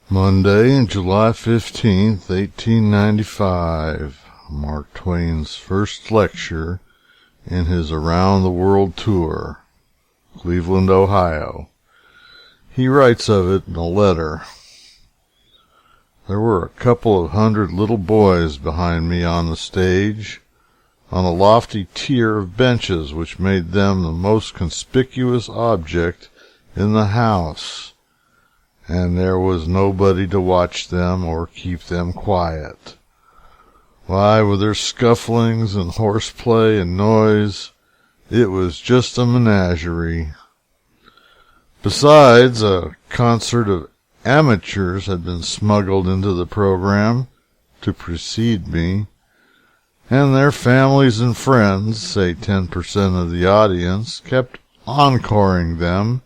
Monday, July 15th, 1895, Mark Twain's first lecture in his Around the World tour, Cleveland, Ohio. He writes of it in a letter. There were a couple of hundred little boys behind me on the stage, on a lofty tier of benches which made them the most conspicuous object in the house, and there was nobody to watch them or keep them quiet. Why, with their scufflings and horseplay and noise, it was just a menagerie. Besides, a concert of amateurs had been smuggled into the program to precede me, and their families and friends, say 10% of the audience, kept encoring them,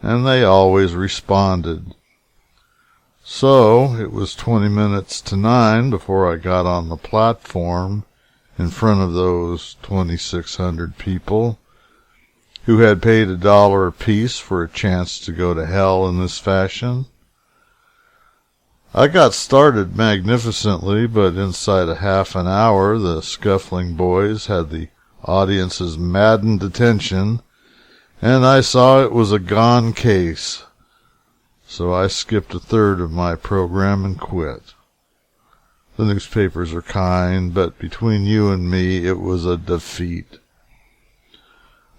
and they always responded. So it was 20 minutes to 9 before I got on the platform in front of those 2,600 people who had paid $1 apiece for a chance to go to hell in this fashion. I got started magnificently, but inside a half an hour the scuffling boys had the audience's maddened attention, and I saw it was a gone case. So I skipped a third of my program and quit. The newspapers are kind, but between you and me, it was a defeat.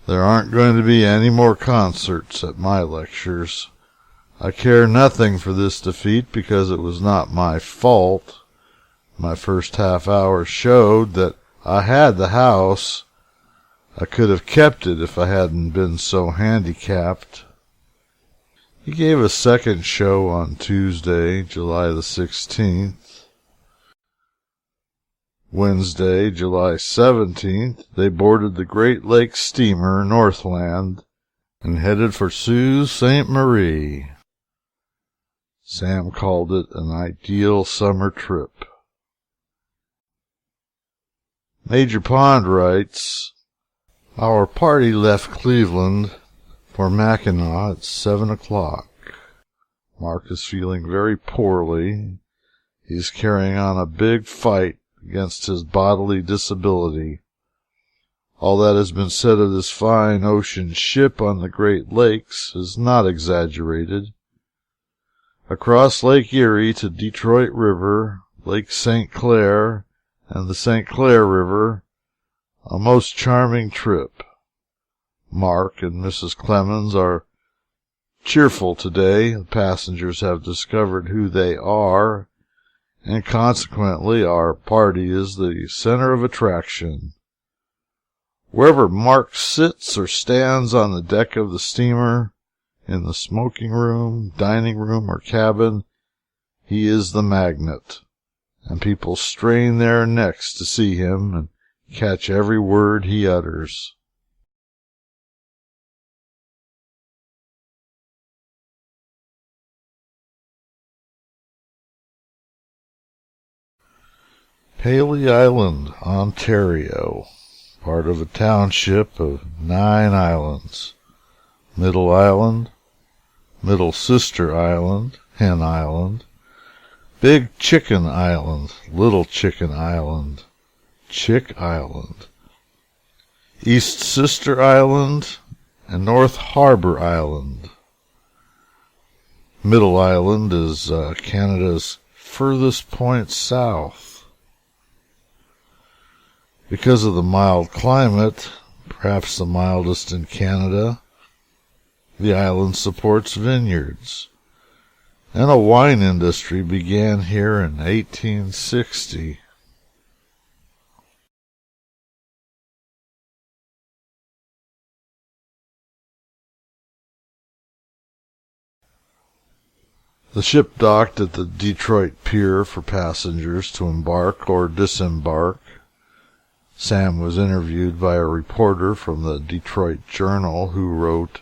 There aren't going to be any more concerts at my lectures. I care nothing for this defeat because it was not my fault. My first half hour showed that I had the house. I could have kept it if I hadn't been so handicapped. He gave a second show on Tuesday, July the 16th. Wednesday, July 17th, they boarded the Great Lakes steamer Northland and headed for Sault Ste. Marie. Sam called it an ideal summer trip. Major Pond writes, "Our party left Cleveland for Mackinac at 7 o'clock. Mark is feeling very poorly. He's carrying on a big fight against his bodily disability. All that has been said of this fine ocean ship on the Great Lakes is not exaggerated. Across Lake Erie to Detroit River, Lake St. Clair, and the St. Clair River, a most charming trip. Mark and Mrs. Clemens are cheerful today. The passengers have discovered who they are, and consequently our party is the center of attraction. Wherever Mark sits or stands on the deck of the steamer, in the smoking room, dining room, or cabin, he is the magnet, and people strain their necks to see him and catch every word he utters." Pelee Island, Ontario, part of a township of 9 islands. Middle Island, Middle Sister Island, Hen Island, Big Chicken Island, Little Chicken Island, Chick Island, East Sister Island, and North Harbor Island. Middle Island is Canada's furthest point south. Because of the mild climate, perhaps the mildest in Canada, the island supports vineyards, and a wine industry began here in 1860. The ship docked at the Detroit pier for passengers to embark or disembark. Sam was interviewed by a reporter from the Detroit Journal who wrote,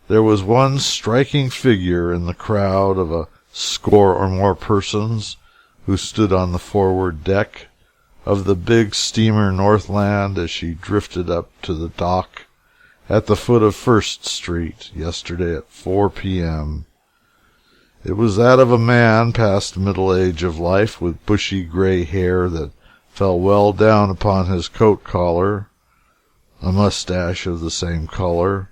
"There was one striking figure in the crowd of a score or more persons who stood on the forward deck of the big steamer Northland as she drifted up to the dock at the foot of First Street yesterday at 4 p.m. It was that of a man past the middle age of life, with bushy gray hair that fell well down upon his coat collar, a mustache of the same color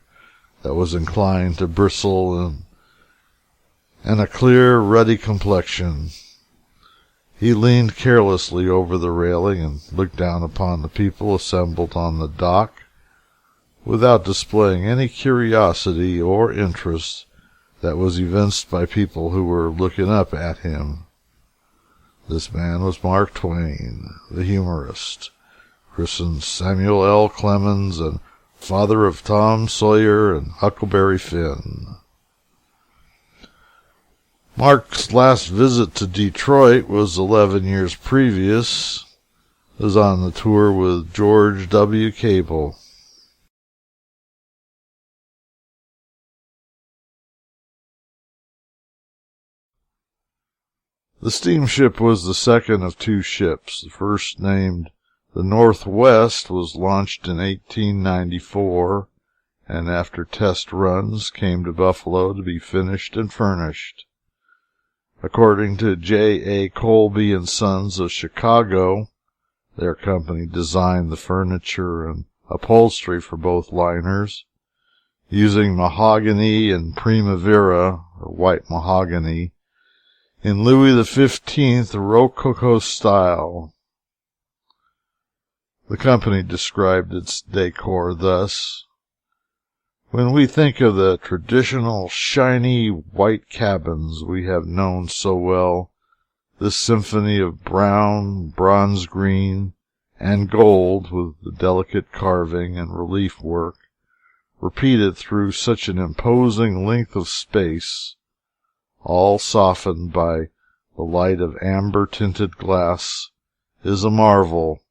that was inclined to bristle, and a clear, ruddy complexion. He leaned carelessly over the railing and looked down upon the people assembled on the dock, without displaying any curiosity or interest that was evinced by people who were looking up at him. This man was Mark Twain, the humorist, christened Samuel L. Clemens, and father of Tom Sawyer and Huckleberry Finn. Mark's last visit to Detroit was 11 years previous. He was on the tour with George W. Cable. The steamship was the second of two ships. The first, named the Northwest, was launched in 1894, and after test runs came to Buffalo to be finished and furnished. According to J. A. Colby and Sons of Chicago, their company designed the furniture and upholstery for both liners, using mahogany and primavera, or white mahogany, in Louis XV Rococo style. The company described its decor thus: "When we think of the traditional shiny white cabins we have known so well, this symphony of brown, bronze green, and gold, with the delicate carving and relief work, repeated through such an imposing length of space, all softened by the light of amber-tinted glass, is a marvel.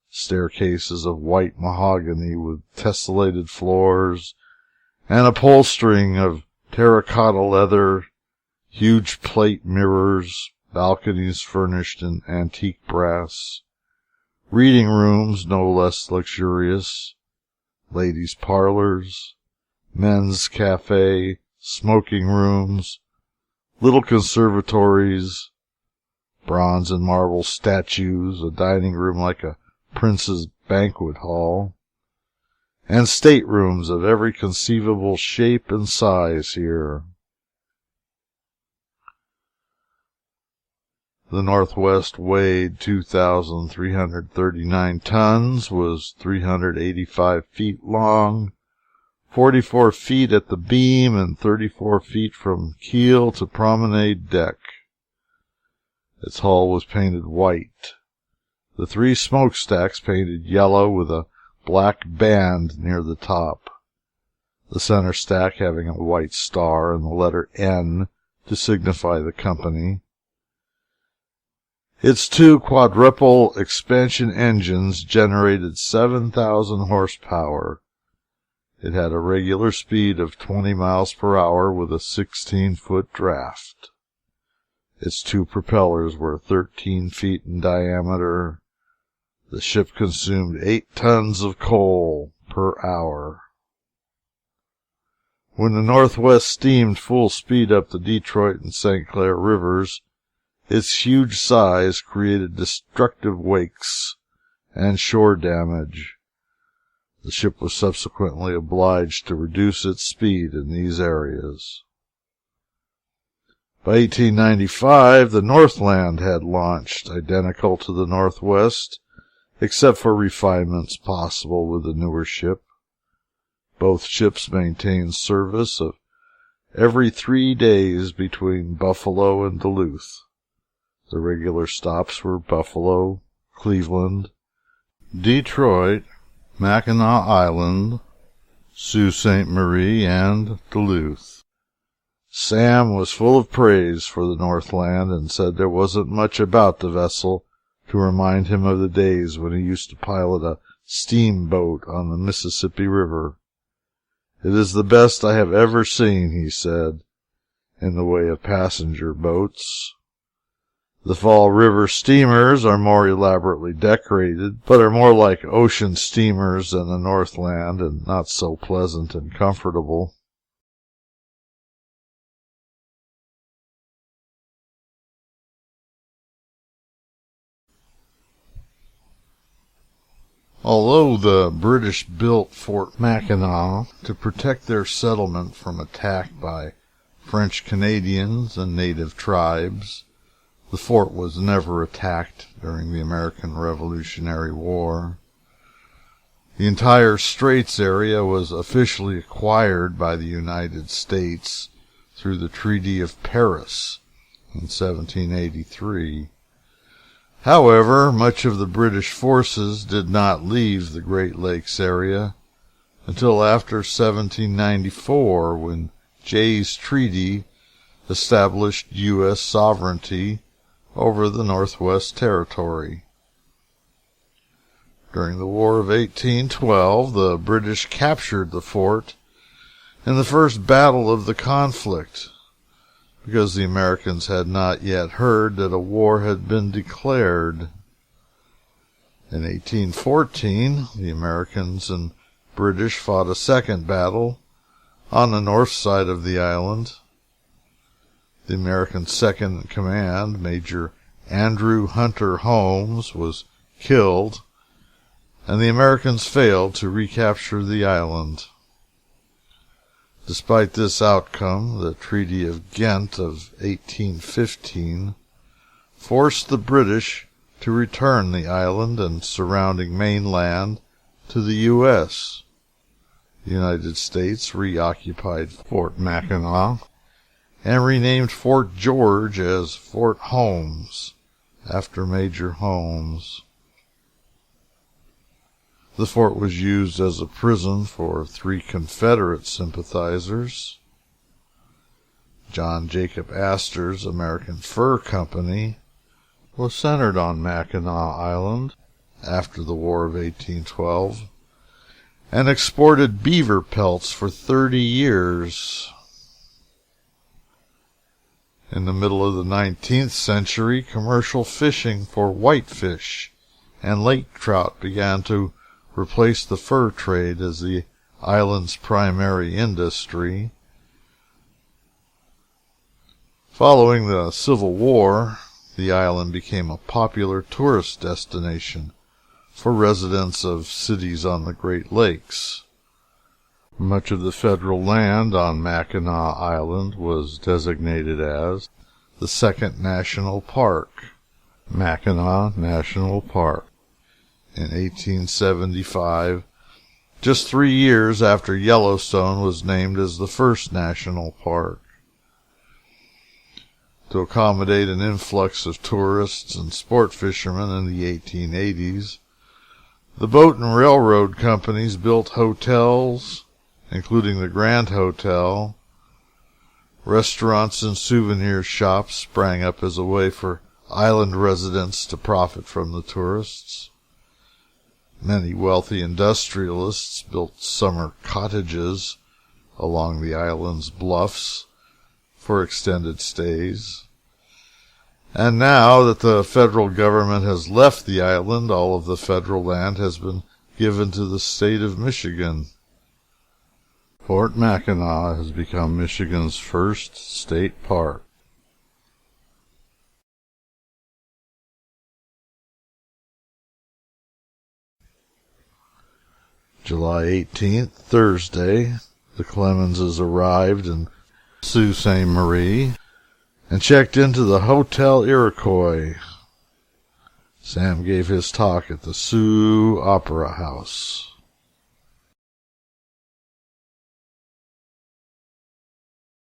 Staircases of white mahogany with tessellated floors, and upholstering of terracotta leather, huge plate mirrors, balconies furnished in antique brass, reading rooms no less luxurious, ladies' parlors, men's cafe, smoking rooms, little conservatories, bronze and marble statues, a dining room like a prince's banquet hall, and staterooms of every conceivable shape and size here." The Northwest weighed 2,339 tons, was 385 feet long, 44 feet at the beam, and 34 feet from keel to promenade deck. Its hull was painted white, the three smokestacks painted yellow with a black band near the top, the center stack having a white star and the letter N to signify the company. Its two quadruple expansion engines generated 7,000 horsepower. It had a regular speed of 20 miles per hour with a 16-foot draft. Its two propellers were 13 feet in diameter. The ship consumed 8 tons of coal per hour. When the Northwest steamed full speed up the Detroit and St. Clair rivers, its huge size created destructive wakes and shore damage. The ship was subsequently obliged to reduce its speed in these areas. By 1895, the Northland had launched, identical to the Northwest, except for refinements possible with the newer ship. Both ships maintained service of every 3 days between Buffalo and Duluth. The regular stops were Buffalo, Cleveland, Detroit, Mackinac Island, Sault Ste. Marie, and Duluth. Sam was full of praise for the Northland, and said there wasn't much about the vessel to remind him of the days when he used to pilot a steamboat on the Mississippi River. "It is the best I have ever seen," he said, "in the way of passenger boats. The Fall River steamers are more elaborately decorated, but are more like ocean steamers than the Northland, and not so pleasant and comfortable." Although the British built Fort Mackinac to protect their settlement from attack by French Canadians and native tribes, the fort was never attacked during the American Revolutionary War. The entire Straits area was officially acquired by the United States through the Treaty of Paris in 1783. However, much of the British forces did not leave the Great Lakes area until after 1794, when Jay's Treaty established U.S. sovereignty over the Northwest Territory. During the War of 1812, the British captured the fort in the first battle of the conflict, because the Americans had not yet heard that a war had been declared. In 1814, the Americans and British fought a second battle on the north side of the island. The American second in command, Major Andrew Hunter Holmes, was killed, and the Americans failed to recapture the island. Despite this outcome, the Treaty of Ghent of 1815 forced the British to return the island and surrounding mainland to the U.S. The United States reoccupied Fort Mackinac and renamed Fort George as Fort Holmes, after Major Holmes. The fort was used as a prison for 3 Confederate sympathizers. John Jacob Astor's American Fur Company was centered on Mackinac Island after the War of 1812 and exported beaver pelts for 30 years. In the middle of the 19th century, commercial fishing for whitefish and lake trout began to replace the fur trade as the island's primary industry. Following the Civil War, the island became a popular tourist destination for residents of cities on the Great Lakes. Much of the federal land on Mackinac Island was designated as the Second National Park, Mackinac National Park. In 1875, just 3 years after Yellowstone was named as the first national park. To accommodate an influx of tourists and sport fishermen in the 1880s, the boat and railroad companies built hotels, including the Grand Hotel. Restaurants and souvenir shops sprang up as a way for island residents to profit from the tourists. Many wealthy industrialists built summer cottages along the island's bluffs for extended stays. And now that the federal government has left the island, all of the federal land has been given to the state of Michigan. Fort Mackinac has become Michigan's first state park. July 18th, Thursday, the Clemenses arrived in Sault Ste. Marie and checked into the Hotel Iroquois. Sam gave his talk at the Sioux Opera House.